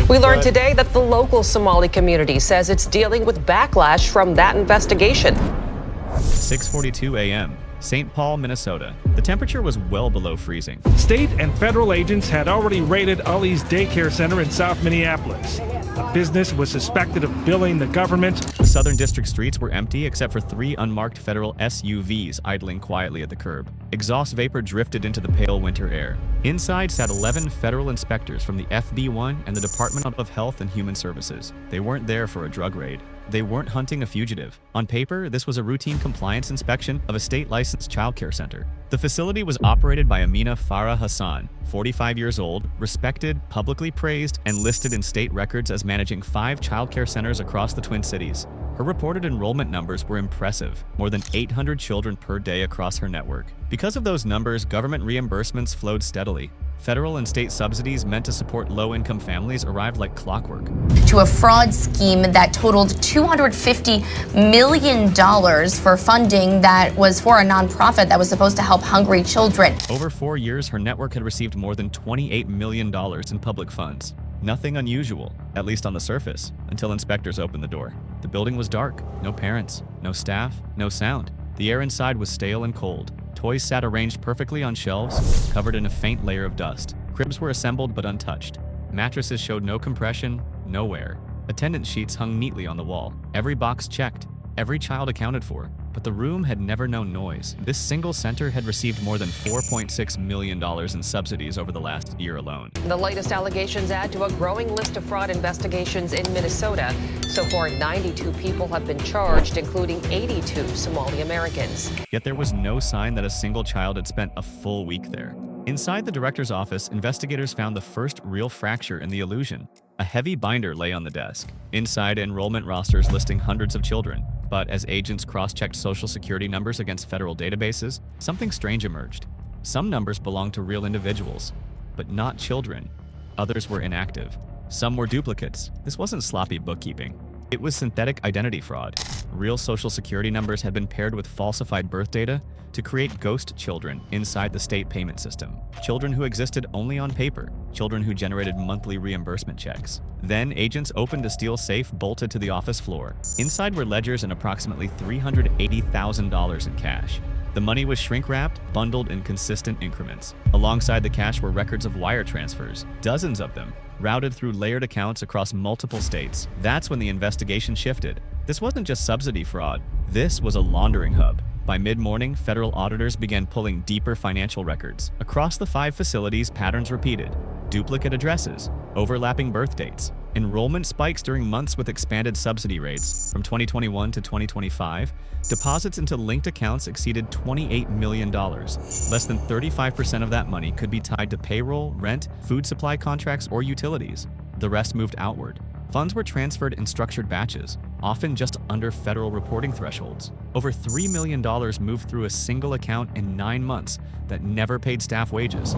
We learned today that the local Somali community says it's dealing with backlash from that investigation. 6:42 a.m. St. Paul, Minnesota. The temperature was well below freezing. State and federal agents had already raided Ali's Daycare Center in South Minneapolis. The business was suspected of billing the government. The southern district streets were empty except for 3 unmarked federal SUVs idling quietly at the curb. Exhaust vapor drifted into the pale winter air. Inside sat 11 federal inspectors from the FB1 and the Department of Health and Human Services. They weren't there for a drug raid. They weren't hunting a fugitive. On paper, this was a routine compliance inspection of a state-licensed childcare center. The facility was operated by Amina Farah Hassan, 45 years old, respected, publicly praised, and listed in state records as managing 5 childcare centers across the Twin Cities. Her reported enrollment numbers were impressive, more than 800 children per day across her network. Because of those numbers, government reimbursements flowed steadily. Federal and state subsidies meant to support low-income families arrived like clockwork. To a fraud scheme that totaled $250 million for funding that was for a nonprofit that was supposed to help hungry children. Over 4 years, her network had received more than $28 million in public funds. Nothing unusual, at least on the surface, until inspectors opened the door. The building was dark, no parents, no staff, no sound. The air inside was stale and cold. Toys sat arranged perfectly on shelves, covered in a faint layer of dust. Cribs were assembled but untouched. Mattresses showed no compression, no wear. Attendance sheets hung neatly on the wall. Every box checked, every child accounted for. But the room had never known noise. This single center had received more than $4.6 million in subsidies over the last year alone. The latest allegations add to a growing list of fraud investigations in Minnesota. So far, 92 people have been charged, including 82 Somali Americans. Yet there was no sign that a single child had spent a full week there. Inside the director's office, investigators found the first real fracture in the illusion. A heavy binder lay on the desk. Inside, enrollment rosters listing hundreds of children. But as agents cross-checked social security numbers against federal databases, something strange emerged. Some numbers belonged to real individuals, but not children. Others were inactive. Some were duplicates. This wasn't sloppy bookkeeping. It was synthetic identity fraud. Real social security numbers had been paired with falsified birth data to create ghost children inside the state payment system. Children who existed only on paper. Children who generated monthly reimbursement checks. Then, agents opened a steel safe bolted to the office floor. Inside were ledgers and approximately $380,000 in cash. The money was shrink-wrapped, bundled in consistent increments. Alongside the cash were records of wire transfers, dozens of them, routed through layered accounts across multiple states. That's when the investigation shifted. This wasn't just subsidy fraud. This was a laundering hub. By mid-morning, federal auditors began pulling deeper financial records. Across the 5 facilities, patterns repeated. Duplicate addresses, overlapping birth dates, enrollment spikes during months with expanded subsidy rates. From 2021 to 2025, deposits into linked accounts exceeded $28 million. Less than 35% of that money could be tied to payroll, rent, food supply contracts, or utilities. The rest moved outward. Funds were transferred in structured batches, often just under federal reporting thresholds. Over $3 million moved through a single account in 9 months that never paid staff wages.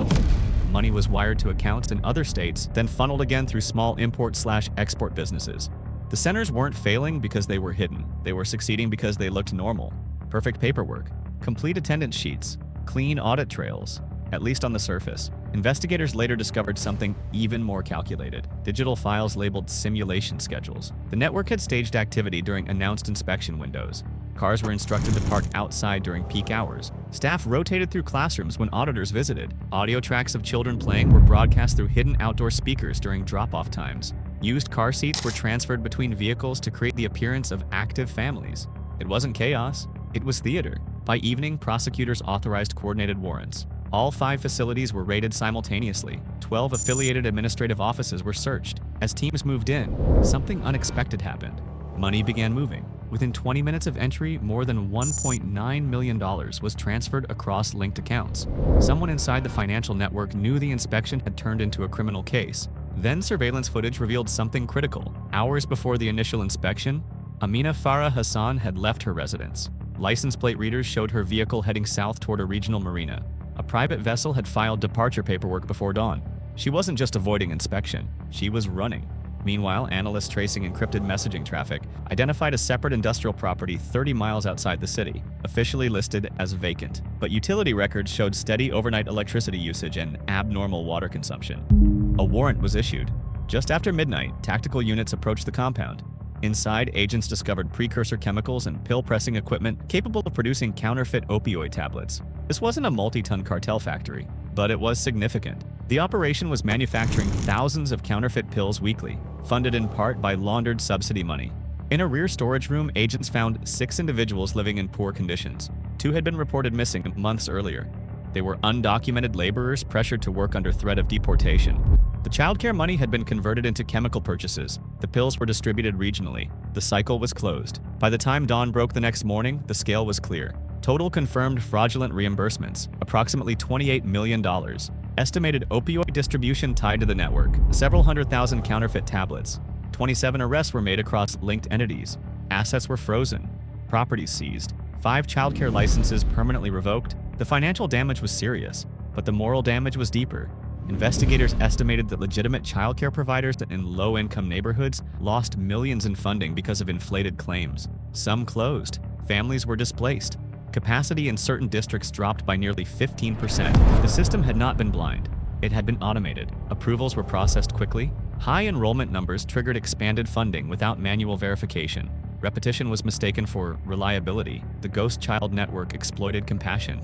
Money was wired to accounts in other states, then funneled again through small import/export businesses. The centers weren't failing because they were hidden. They were succeeding because they looked normal. Perfect paperwork, complete attendance sheets, clean audit trails, at least on the surface. Investigators later discovered something even more calculated: digital files labeled simulation schedules. The network had staged activity during announced inspection windows. Cars were instructed to park outside during peak hours. Staff rotated through classrooms when auditors visited. Audio tracks of children playing were broadcast through hidden outdoor speakers during drop-off times. Used car seats were transferred between vehicles to create the appearance of active families. It wasn't chaos, it was theater. By evening, prosecutors authorized coordinated warrants. All 5 facilities were raided simultaneously. 12 affiliated administrative offices were searched. As teams moved in, something unexpected happened. Money began moving. Within 20 minutes of entry, more than $1.9 million was transferred across linked accounts. Someone inside the financial network knew the inspection had turned into a criminal case. Then surveillance footage revealed something critical. Hours before the initial inspection, Amina Farah Hassan had left her residence. License plate readers showed her vehicle heading south toward a regional marina. A private vessel had filed departure paperwork before dawn. She wasn't just avoiding inspection, she was running. Meanwhile, analysts tracing encrypted messaging traffic identified a separate industrial property 30 miles outside the city, officially listed as vacant. But utility records showed steady overnight electricity usage and abnormal water consumption. A warrant was issued. Just after midnight, tactical units approached the compound. Inside, agents discovered precursor chemicals and pill-pressing equipment capable of producing counterfeit opioid tablets. This wasn't a multi-ton cartel factory, but it was significant. The operation was manufacturing thousands of counterfeit pills weekly, funded in part by laundered subsidy money. In a rear storage room, agents found 6 individuals living in poor conditions. 2 had been reported missing months earlier. They were undocumented laborers pressured to work under threat of deportation. The childcare money had been converted into chemical purchases. The pills were distributed regionally. The cycle was closed. By the time dawn broke the next morning, the scale was clear. Total confirmed fraudulent reimbursements, approximately $28 million. Estimated opioid distribution tied to the network, several hundred thousand counterfeit tablets. 27 arrests were made across linked entities. Assets were frozen. Properties seized. 5 childcare licenses permanently revoked. The financial damage was serious, but the moral damage was deeper. Investigators estimated that legitimate childcare providers in low-income neighborhoods lost millions in funding because of inflated claims. Some closed. Families were displaced. Capacity in certain districts dropped by nearly 15%. The system had not been blind. It had been automated. Approvals were processed quickly. High enrollment numbers triggered expanded funding without manual verification. Repetition was mistaken for reliability. The ghost child network exploited compassion.